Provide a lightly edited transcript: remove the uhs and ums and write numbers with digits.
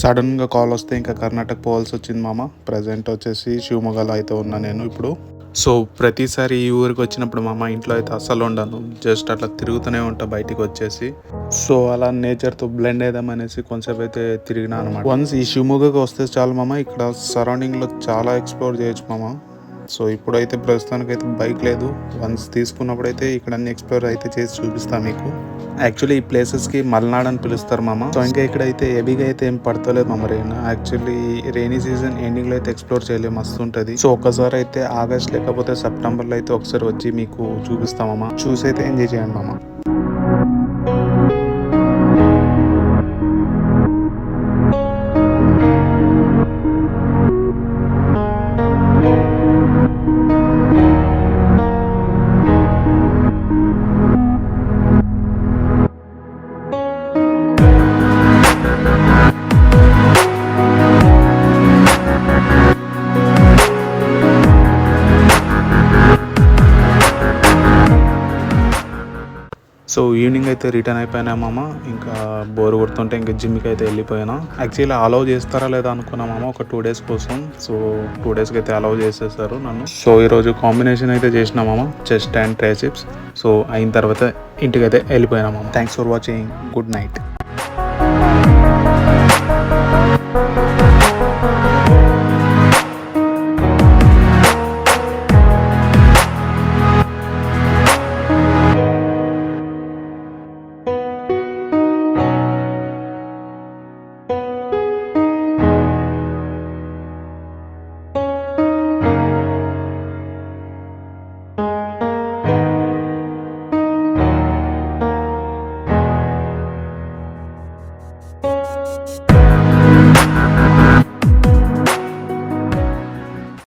సడన్గా కాల్ వస్తే ఇంకా కర్ణాటక పోవాల్సి వచ్చింది మామ. ప్రజెంట్ వచ్చేసి శివమొగ్గలో అయితే ఉన్నా నేను ఇప్పుడు. సో ప్రతిసారి ఈ ఊరికి వచ్చినప్పుడు మామ ఇంట్లో అయితే అస్సలు ఉండను, జస్ట్ అట్లా తిరుగుతూనే ఉంటా బయటికి వచ్చేసి. సో అలా నేచర్తో బ్లెండ్ అయిదామనేసి కొంచెంసేపు అయితే తిరిగినా అనమాట. వన్స్ ఈ శివమొగ్గకి వస్తే చాలు మామ, ఇక్కడ సరౌండింగ్లో చాలా ఎక్స్ప్లోర్ చేయొచ్చు మామ. సో ఇప్పుడైతే ప్రస్తుతానికైతే బైక్ లేదు, వన్స్ తీసుకున్నప్పుడైతే ఇక్కడ అన్ని ఎక్స్ప్లోర్ అయితే చేసి చూపిస్తాను మీకు. యాక్చువల్లీ ఈ ప్లేసెస్కి మల్నాడ్ అని పిలుస్తారు మామ. సో ఇంకా ఇక్కడైతే హెవీగా అయితే ఏం పడతలేదు మామ రెయిన్. యాక్చువల్లీ రైనీ సీజన్ ఎండింగ్లో అయితే ఎక్స్ప్లోర్ చేయలేము, మస్తు ఉంటుంది. సో ఒక్కసారి అయితే ఆగస్ట్ లేకపోతే సెప్టెంబర్లో అయితే ఒకసారి వచ్చి మీకు చూపిస్తామమ్మా, చూసి అయితే ఎంజాయ్ చేయండి మామ. సో ఈవినింగ్ అయితే రిటర్న్ అయిపోయినా మామ. ఇంకా బోర్ కొడుతుంటే ఇంకా జిమ్కి అయితే వెళ్ళిపోయినా. యాక్చువల్లీ అలౌ చేస్తారా లేదా అనుకున్నా మామ ఒక 2 days కోసం. సో 2 daysకి అయితే అలౌ చేసేసారు నన్ను. సో ఈరోజు కాంబినేషన్ అయితే చేసినా మామ, చెస్ట్ అండ్ ట్రైసిప్స్. సో అయిన తర్వాత ఇంటికి అయితే వెళ్ళిపోయినా మామ. Thanks for watching, good night.